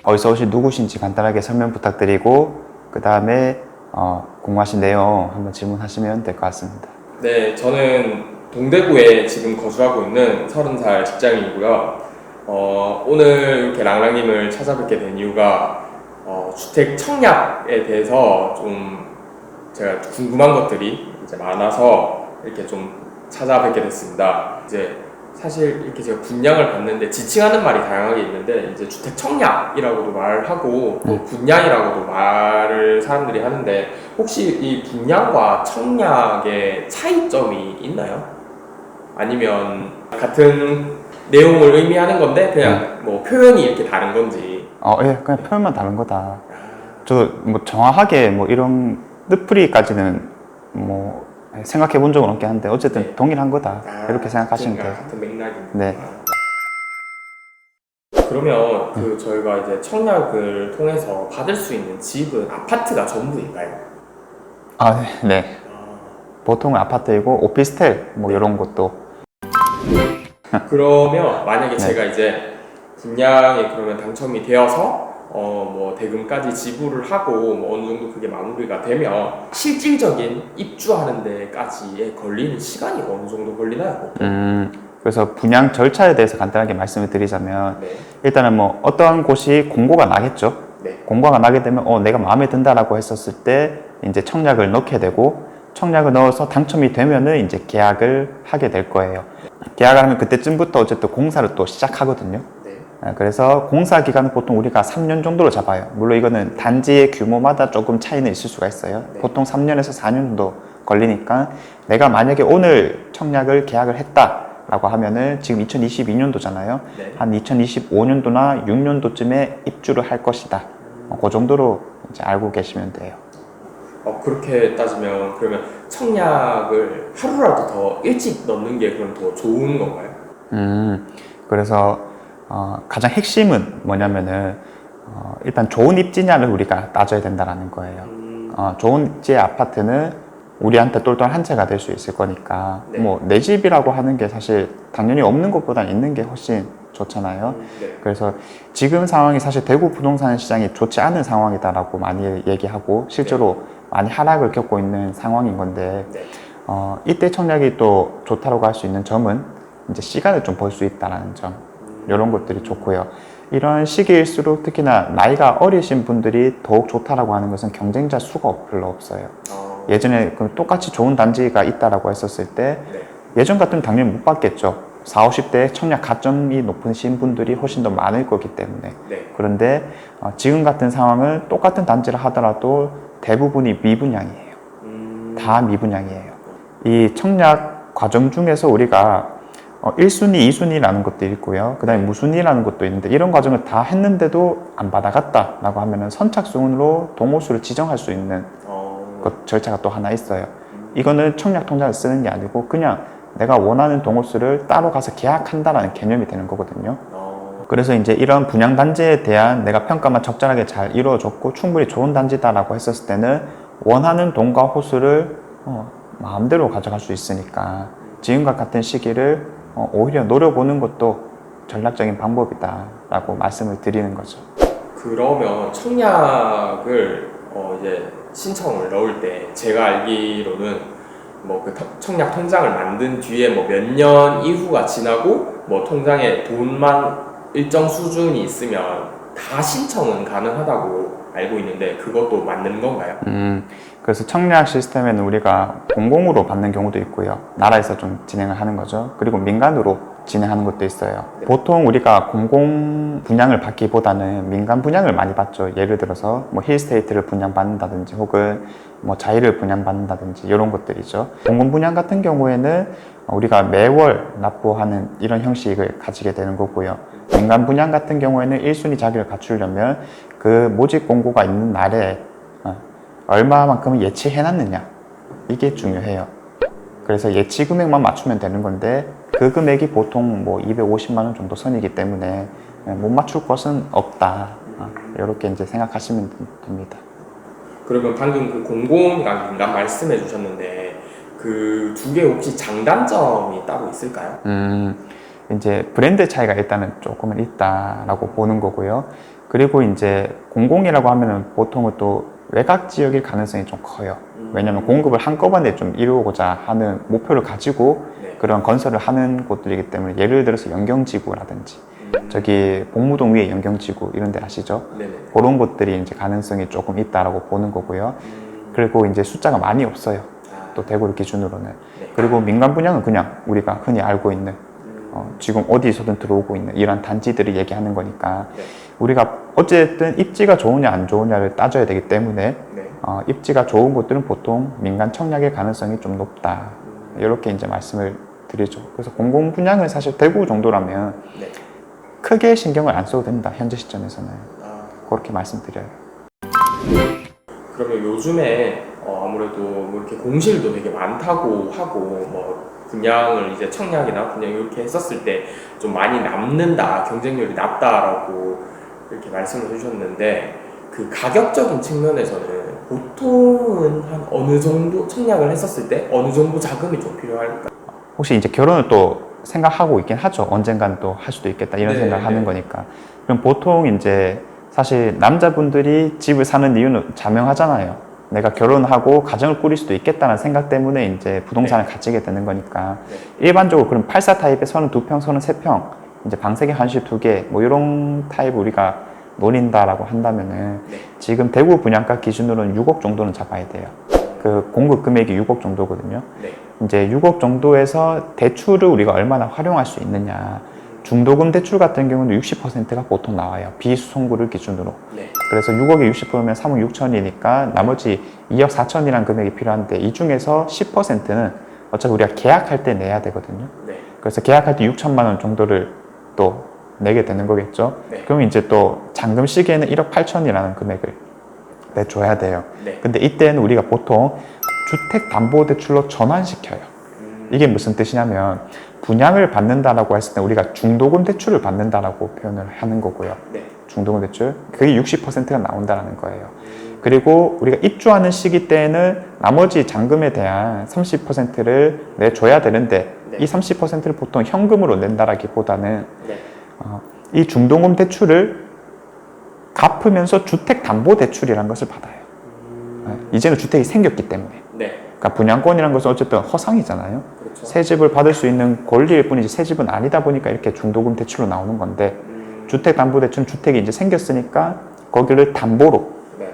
어디서 오신 누구신지 간단하게 설명 부탁드리고 그 다음에 궁금하신 내용 한번 질문하시면 될 것 같습니다. 네, 저는 동대구에 지금 거주하고 있는 30살 직장인이고요. 오늘 이렇게 랑랑님을 찾아뵙게 된 이유가 주택 청약에 대해서 좀 제가 궁금한 것들이 이제 많아서 이렇게 좀 찾아뵙게 됐습니다. 이제 사실 이렇게 제가 분양을 받는데 지칭하는 말이 다양하게 있는데 이제 주택 청약이라고도 말하고 또 분양이라고도 말을 사람들이 하는데 혹시 이 분양과 청약의 차이점이 있나요? 아니면 같은 내용을 의미하는 건데 그냥 뭐 표현이 이렇게 다른 건지. 예, 그냥 표현만 다른 거다. 저 뭐 정확하게 뭐 이런 뜻풀이까지는 뭐 생각해 본 적은 없긴 한데 어쨌든 네. 동일한 거다. 이렇게 생각하시면 돼요. 같은 맥락입니다. 네. 그러면 그 저희가 이제 청약을 통해서 받을 수 있는 집은 아파트가 전부인가요? 네. 네. 보통은 아파트이고 오피스텔 뭐 이런 것도. 그러면 만약에 네. 제가 이제 분양에 그러면 당첨이 되어서 뭐 대금까지 지불을 하고 뭐 어느 정도 그게 마무리가 되면 실질적인 입주하는 데까지에 걸리는 시간이 어느 정도 걸리나요? 그래서 분양 절차에 대해서 간단하게 말씀을 드리자면 네. 일단은 뭐 어떠한 곳이 공고가 나겠죠. 네. 공고가 나게 되면 내가 마음에 든다라고 했었을 때 이제 청약을 넣게 되고 청약을 넣어서 당첨이 되면은 이제 계약을 하게 될 거예요. 계약을 하면 그때쯤부터 어쨌든 공사를 또 시작하거든요. 네. 그래서 공사 기간은 보통 우리가 3년 정도로 잡아요. 물론 이거는 단지의 규모마다 조금 차이는 있을 수가 있어요. 네. 보통 3년에서 4년 정도 걸리니까 내가 만약에 오늘 청약을 계약을 했다라고 하면은 지금 2022년도잖아요. 네. 한 2025년도나 6년도쯤에 입주를 할 것이다. 그 정도로 이제 알고 계시면 돼요. 그렇게 따지면 그러면 청약을 하루라도 더 일찍 넣는 게 그럼 더 좋은 건가요? 그래서 가장 핵심은 뭐냐면은 일단 좋은 입지냐를 우리가 따져야 된다라는 거예요. 좋은 입지의 아파트는 우리한테 똘똘 한 채가 될 수 있을 거니까 네. 뭐 내 집이라고 하는 게 사실 당연히 없는 것보다 있는 게 훨씬 좋잖아요. 네. 그래서 지금 상황이 사실 대구 부동산 시장이 좋지 않은 상황이다라고 많이 얘기하고 실제로 많이 하락을 겪고 있는 상황인 건데 네. 이때 청약이 또 좋다고 할 수 있는 점은 이제 시간을 좀 벌 수 있다는 점, 이런 것들이 좋고요. 이런 시기일수록 특히나 나이가 어리신 분들이 더욱 좋다라고 하는 것은 경쟁자 수가 별로 없어요. 예전에 똑같이 좋은 단지가 있다라고 했었을 때 네. 예전 같으면 당연히 못 받겠죠. 40, 50대 청약 가점이 높으신 분들이 훨씬 더 많을 거기 때문에. 네. 그런데 지금 같은 상황은 똑같은 단지를 하더라도 대부분이 미분양이에요. 다 미분양이에요. 이 청약 과정 중에서 우리가 1순위, 2순위라는 것도 있고요. 그 다음에 무순위라는 것도 있는데 이런 과정을 다 했는데도 안 받아갔다라고 하면은 선착순으로 동호수를 지정할 수 있는 절차가 또 하나 있어요. 이거는 청약 통장을 쓰는 게 아니고 그냥 내가 원하는 동호수를 따로 가서 계약한다라는 개념이 되는 거거든요. 그래서 이제 이런 분양 단지에 대한 내가 평가만 적절하게 잘 이루어졌고 충분히 좋은 단지다라고 했었을 때는 원하는 동과 호수를 마음대로 가져갈 수 있으니까 지금과 같은 시기를 오히려 노려보는 것도 전략적인 방법이다라고 말씀을 드리는 거죠. 그러면 청약을 이제 신청을 넣을 때 제가 알기로는 뭐 그 청약 통장을 만든 뒤에 뭐 몇 년 이후가 지나고 뭐 통장에 돈만 일정 수준이 있으면 다 신청은 가능하다고 알고 있는데 그것도 맞는 건가요? 그래서 청약 시스템에는 우리가 공공으로 받는 경우도 있고요. 나라에서 좀 진행을 하는 거죠. 그리고 민간으로 진행하는 것도 있어요. 네. 보통 우리가 공공 분양을 받기보다는 민간 분양을 많이 받죠. 예를 들어서 뭐 힐스테이트를 분양받는다든지 혹은 뭐 자이를 분양받는다든지 이런 것들이죠. 공공 분양 같은 경우에는 우리가 매월 납부하는 이런 형식을 가지게 되는 거고요. 민간 분양 같은 경우에는 1순위 자격을 갖추려면 그 모집 공고가 있는 날에 얼마만큼을 예치해놨느냐, 이게 중요해요. 그래서 예치 금액만 맞추면 되는 건데 그 금액이 보통 뭐 250만 원 정도 선이기 때문에 못 맞출 것은 없다, 이렇게 이제 생각하시면 됩니다. 그러면 방금 그 공공이랑 민간 말씀해 주셨는데 그 두 개 혹시 장단점이 따로 있을까요? 이제 브랜드 차이가 일단은 조금은 있다라고 보는 거고요. 그리고 이제 공공이라고 하면은 보통은 또 외곽 지역일 가능성이 좀 커요. 왜냐하면 공급을 한꺼번에 좀 이루고자 하는 목표를 가지고 네. 그런 건설을 하는 곳들이기 때문에 예를 들어서 연경지구라든지 저기 복무동 위에 연경지구 이런 데 아시죠? 네네. 그런 곳들이 이제 가능성이 조금 있다라고 보는 거고요. 그리고 이제 숫자가 많이 없어요. 또 대구를 기준으로는. 네. 그리고 민간 분양은 그냥 우리가 흔히 알고 있는 지금 어디서든 들어오고 있는 이런 단지들을 얘기하는 거니까 네. 우리가 어쨌든 입지가 좋으냐 안 좋으냐를 따져야 되기 때문에 네. 입지가 좋은 곳들은 보통 민간 청약의 가능성이 좀 높다. 이렇게 이제 말씀을 드리죠. 그래서 공공 분양은 사실 대구 정도라면 네. 크게 신경을 안 써도 된다. 현재 시점에서는 그렇게 말씀드려요. 그러면 요즘에 아무래도 뭐 이렇게 공실도 되게 많다고 하고 뭐 분양을 이제 청약이나 분양 이렇게 했었을 때 좀 많이 남는다, 경쟁률이 낮다라고 이렇게 말씀을 해주셨는데 그 가격적인 측면에서는 보통은 한 어느 정도 청약을 했었을 때 어느 정도 자금이 좀 필요할까? 혹시 이제 결혼을 또 생각하고 있긴 하죠. 언젠간 또 할 수도 있겠다 이런 네, 생각을 하는 네. 거니까. 그럼 보통 이제 사실 남자분들이 집을 사는 이유는 자명하잖아요. 내가 결혼하고 가정을 꾸릴 수도 있겠다는 생각 때문에 이제 부동산을 가지게 되는 거니까. 네. 일반적으로 그럼 84 타입의 32평, 33평, 이제 방 3개, 환실 2개, 뭐 이런 타입 우리가 노린다라고 한다면은 네. 지금 대구 분양가 기준으로는 6억 정도는 잡아야 돼요. 그 공급 금액이 6억 정도거든요. 네. 이제 6억 정도에서 대출을 우리가 얼마나 활용할 수 있느냐. 중도금 대출 같은 경우는 60%가 보통 나와요. 비수송구를 기준으로. 네. 그래서 6억에 60%면 3억 6천이니까 나머지 2억 4천이라는 금액이 필요한데 이 중에서 10%는 어차피 우리가 계약할 때 내야 되거든요. 네. 그래서 계약할 때 6천만 원 정도를 또 내게 되는 거겠죠. 네. 그럼 이제 또 잔금 시기에는 1억 8천이라는 금액을 내줘야 돼요. 네. 근데 이때는 우리가 보통 주택담보대출로 전환시켜요. 이게 무슨 뜻이냐면 분양을 받는다라고 했을 때 우리가 중도금 대출을 받는다라고 표현을 하는 거고요. 네. 중도금 대출 그게 60%가 나온다는 거예요. 그리고 우리가 입주하는 시기 때에는 나머지 잔금에 대한 30%를 내줘야 되는데 네. 이 30%를 보통 현금으로 낸다라기보다는 네. 이 중도금 대출을 갚으면서 주택담보대출이라는 것을 받아요. 이제는 주택이 생겼기 때문에. 네. 그러니까 분양권이라는 것은 어쨌든 허상이잖아요. 그렇죠. 새 집을 받을 수 있는 권리일 뿐이지 새 집은 아니다 보니까 이렇게 중도금 대출로 나오는 건데 주택담보대출은 주택이 이제 생겼으니까 거기를 담보로 네.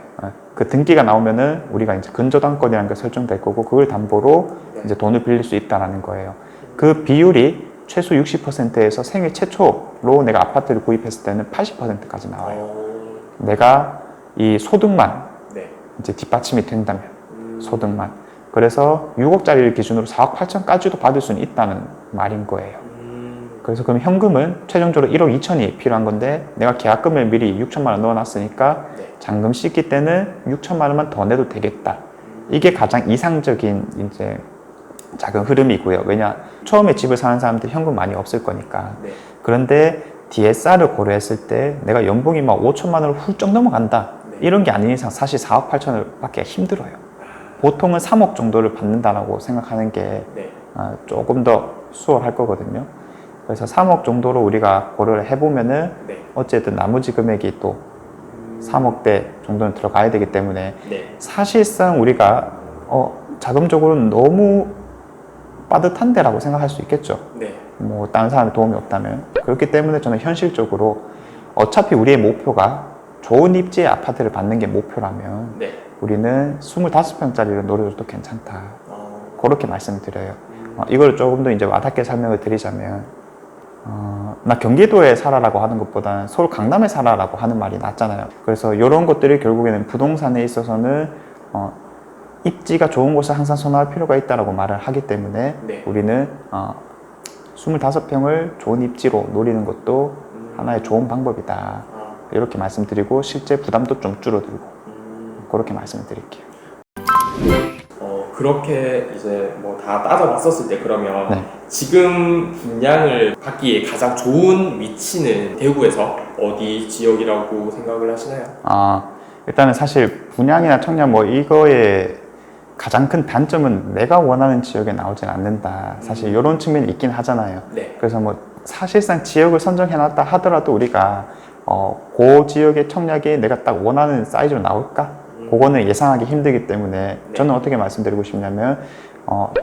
그 등기가 나오면은 우리가 이제 근저당권이라는 게 설정될 거고 그걸 담보로 네. 이제 돈을 빌릴 수 있다라는 거예요. 그 비율이 최소 60%에서 생애 최초로 내가 아파트를 구입했을 때는 80%까지 나와요. 내가 이 소득만 네. 이제 뒷받침이 된다면 소득만. 그래서 6억짜리를 기준으로 4억 8천까지도 받을 수는 있다는 말인 거예요. 그래서 그럼 현금은 최종적으로 1억 2천이 필요한 건데 내가 계약금을 미리 6천만 원 넣어놨으니까 네. 잔금 시기 때는 6천만 원만 더 내도 되겠다. 이게 가장 이상적인 이제 작은 흐름이고요. 왜냐 처음에 집을 사는 사람들 현금 많이 없을 거니까. 네. 그런데 DSR을 고려했을 때 내가 연봉이 막 5천만 원을 훌쩍 넘어간다. 네. 이런 게 아닌 이상 사실 4억 8천을 받기가 힘들어요. 보통은 3억 정도를 받는다라고 생각하는 게 네. 조금 더 수월할 거거든요. 그래서 3억 정도로 우리가 고려를 해보면은 네. 어쨌든 나머지 금액이 또 3억대 정도는 들어가야 되기 때문에 네. 사실상 우리가 자금적으로는 너무 빠듯한데라고 생각할 수 있겠죠. 네. 뭐 다른 사람의 도움이 없다면. 그렇기 때문에 저는 현실적으로 어차피 우리의 목표가 좋은 입지의 아파트를 받는 게 목표라면 네. 우리는 25평짜리를 노려줘도 괜찮다. 어, 그렇게 말씀을 드려요. 이걸 조금 더 이제 와닿게 설명을 드리자면 나 경기도에 살아라고 하는 것보다는 서울 강남에 살아라고 하는 말이 낫잖아요. 그래서 이런 것들이 결국에는 부동산에 있어서는 입지가 좋은 곳을 항상 선호할 필요가 있다고 말을 하기 때문에 네. 우리는 25평을 좋은 입지로 노리는 것도 하나의 좋은 방법이다. 아, 이렇게 말씀드리고 실제 부담도 좀 줄어들고 그렇게 말씀을 드릴게요. 그렇게 이제 뭐 다 따져봤었을 때 그러면 네. 지금 분양을 받기에 가장 좋은 위치는 대구에서 어디 지역이라고 생각을 하시나요? 일단은 사실 분양이나 청약 뭐 이거의 가장 큰 단점은 내가 원하는 지역에 나오진 않는다. 사실 이런 측면이 있긴 하잖아요. 네. 그래서 뭐 사실상 지역을 선정해놨다 하더라도 우리가 그 지역의 청약이 내가 딱 원하는 사이즈로 나올까? 그거는 예상하기 힘들기 때문에 저는 어떻게 말씀드리고 싶냐면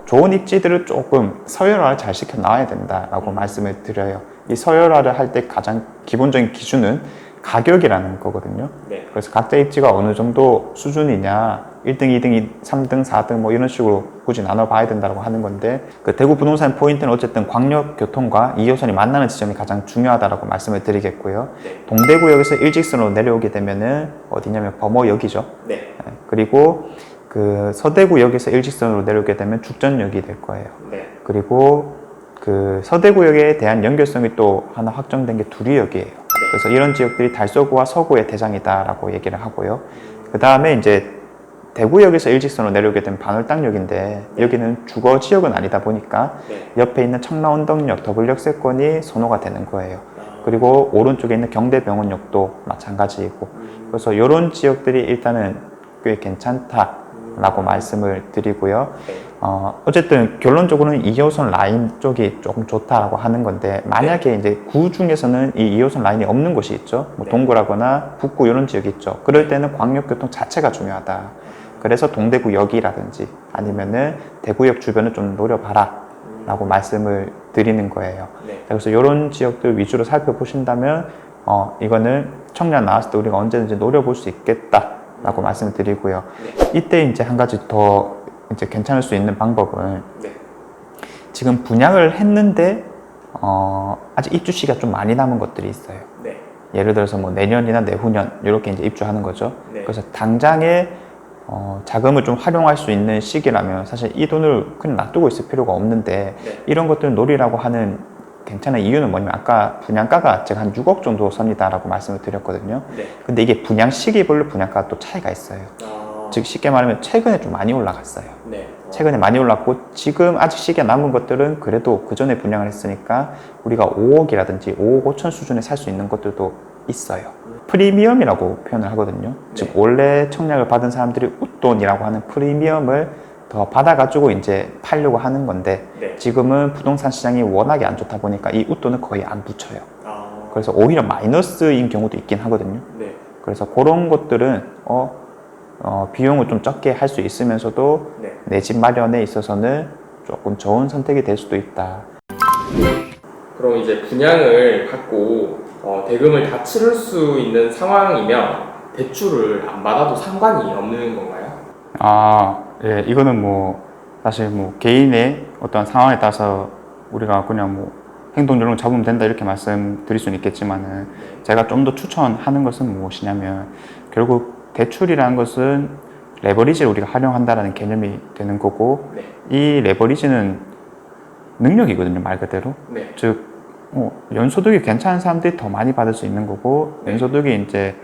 좋은 입지들을 조금 서열화를 잘 시켜 놔야 된다라고 말씀을 드려요. 이 서열화를 할 때 가장 기본적인 기준은 가격이라는 거거든요. 네. 그래서 각자 입지가 어느 정도 수준이냐 1등, 2등, 3등, 4등 뭐 이런 식으로 굳이 나눠봐야 된다고 하는 건데 그 대구 부동산 포인트는 어쨌든 광역교통과 2호선이 만나는 지점이 가장 중요하다고 말씀을 드리겠고요. 네. 동대구역에서 일직선으로 내려오게 되면은 어디냐면 범어역이죠. 네. 그리고 그 서대구역에서 일직선으로 내려오게 되면 죽전역이 될 거예요. 네. 그리고 그 서대구역에 대한 연결성이 또 하나 확정된 게 두리역이에요. 그래서 이런 지역들이 달서구와 서구의 대장이다라고 얘기를 하고요. 그 다음에 이제 대구역에서 일직선으로 내려오게 되면 반월당역인데 여기는 주거 지역은 아니다 보니까 네. 옆에 있는 청라운동역, 더블역세권이 선호가 되는 거예요. 그리고 오른쪽에 있는 경대병원역도 마찬가지이고 그래서 이런 지역들이 일단은 꽤 괜찮다라고 말씀을 드리고요. 어쨌든 결론적으로는 2호선 라인 쪽이 조금 좋다라고 하는 건데 만약에 이제 구 중에서는 이 2호선 라인이 없는 곳이 있죠. 뭐 동구라거나 북구 이런 지역이 있죠. 그럴 때는 광역교통 자체가 중요하다. 그래서 동대구역이라든지 아니면은 대구역 주변을 좀 노려봐라 라고 말씀을 드리는 거예요. 네. 그래서 이런 지역들 위주로 살펴보신다면 이거는 청약 나왔을 때 우리가 언제든지 노려볼 수 있겠다 라고 말씀을 드리고요. 네. 이때 이제 한 가지 더 이제 괜찮을 수 있는 방법은 네. 지금 분양을 했는데 아직 입주 시기가 좀 많이 남은 것들이 있어요. 네. 예를 들어서 뭐 내년이나 내후년 이렇게 이제 입주하는 거죠. 네. 그래서 당장에 자금을 좀 활용할 수 있는 시기라면 사실 이 돈을 그냥 놔두고 있을 필요가 없는데 네. 이런 것들을 노리라고 하는 괜찮은 이유는 뭐냐면 아까 분양가가 제가 한 6억 정도 선이다라고 말씀을 드렸거든요. 네. 근데 이게 분양 시기별로 분양가가 또 차이가 있어요. 즉 쉽게 말하면 최근에 좀 많이 올라갔어요. 네. 최근에 많이 올랐고 지금 아직 시기가 남은 것들은 그래도 그 전에 분양을 했으니까 우리가 5억이라든지 5억 5천 수준에 살 수 있는 것들도 있어요. 프리미엄이라고 표현을 하거든요. 네. 즉 원래 청약을 받은 사람들이 웃돈이라고 하는 프리미엄을 더 받아가지고 이제 팔려고 하는 건데 네. 지금은 부동산 시장이 워낙에 안 좋다 보니까 이 웃돈은 거의 안 붙여요. 아. 그래서 오히려 마이너스인 경우도 있긴 하거든요. 네. 그래서 그런 것들은 비용을 좀 적게 할 수 있으면서도 네. 내 집 마련에 있어서는 조금 좋은 선택이 될 수도 있다. 그럼 이제 분양을 받고 대금을 다 치를 수 있는 상황이면 대출을 안 받아도 상관이 없는 건가요? 예, 이거는 뭐 사실 뭐 개인의 어떤 상황에 따라서 우리가 그냥 뭐 행동 요령을 잡으면 된다 이렇게 말씀드릴 수는 있겠지만은 제가 좀 더 추천하는 것은 무엇이냐면 결국 대출이라는 것은 레버리지를 우리가 활용한다라는 개념이 되는 거고 네. 이 레버리지는 능력이거든요, 말 그대로. 네. 즉 연소득이 괜찮은 사람들이 더 많이 받을 수 있는 거고 연소득이 이제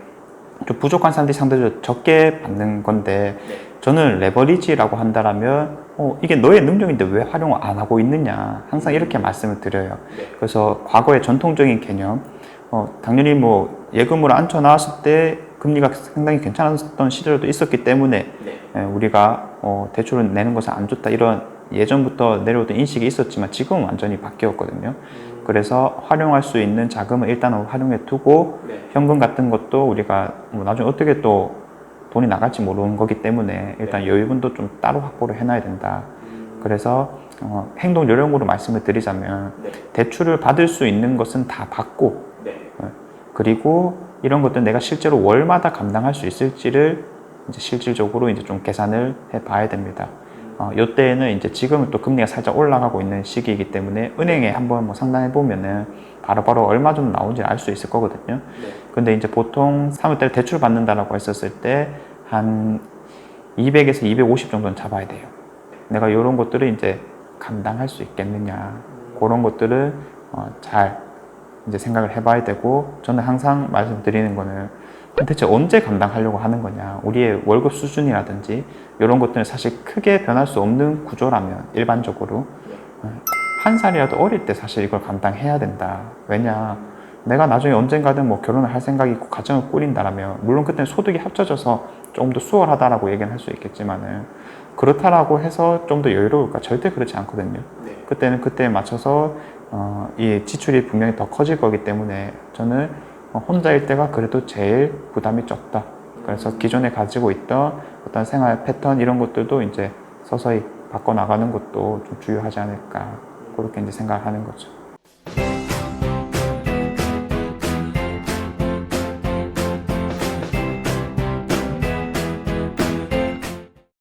좀 부족한 사람들이 상대적으로 적게 받는 건데 네. 저는 레버리지라고 한다라면 이게 너의 능력인데 왜 활용을 안 하고 있느냐 항상 이렇게 말씀을 드려요. 네. 그래서 과거의 전통적인 개념 당연히 뭐 예금으로 앉혀 나왔을 때 금리가 상당히 괜찮았던 시절도 있었기 때문에 네. 우리가 대출을 내는 것은 안 좋다 이런 예전부터 내려오던 인식이 있었지만 지금은 완전히 바뀌었거든요. 그래서 활용할 수 있는 자금을 일단은 활용해 두고 네. 현금 같은 것도 우리가 뭐 나중에 어떻게 또 돈이 나갈지 모르는 거기 때문에 일단 여유분도 좀 따로 확보를 해놔야 된다. 그래서 행동 요령으로 말씀을 드리자면 네. 대출을 받을 수 있는 것은 다 받고 네. 그리고 이런 것들 내가 실제로 월마다 감당할 수 있을지를 이제 실질적으로 이제 좀 계산을 해 봐야 됩니다. 이때에는 이제 지금은 또 금리가 살짝 올라가고 있는 시기이기 때문에 은행에 한번 뭐 상담해 보면은 바로바로 얼마 정도 나오는지 알 수 있을 거거든요. 네. 근데 이제 보통 3월달에 대출 받는다라고 했었을 때 한 200에서 250 정도는 잡아야 돼요. 내가 이런 것들을 이제 감당할 수 있겠느냐 그런 것들을 잘 이제 생각을 해봐야 되고 저는 항상 말씀드리는 거는 대체 언제 감당하려고 하는 거냐 우리의 월급 수준이라든지 이런 것들은 사실 크게 변할 수 없는 구조라면 일반적으로 한 살이라도 어릴 때 사실 이걸 감당해야 된다. 왜냐 내가 나중에 언젠가든 뭐 결혼을 할 생각이 있고 가정을 꾸린다라면 물론 그때는 소득이 합쳐져서 좀 더 수월하다라고 얘기는 할 수 있겠지만은 그렇다라고 해서 좀 더 여유로울까 절대 그렇지 않거든요. 네. 그때는 그때에 맞춰서 이 지출이 분명히 더 커질 거기 때문에 저는 혼자일 때가 그래도 제일 부담이 적다. 그래서 기존에 가지고 있던 어떤 생활 패턴 이런 것들도 이제 서서히 바꿔 나가는 것도 좀 중요하지 않을까 그렇게 이제 생각하는 거죠.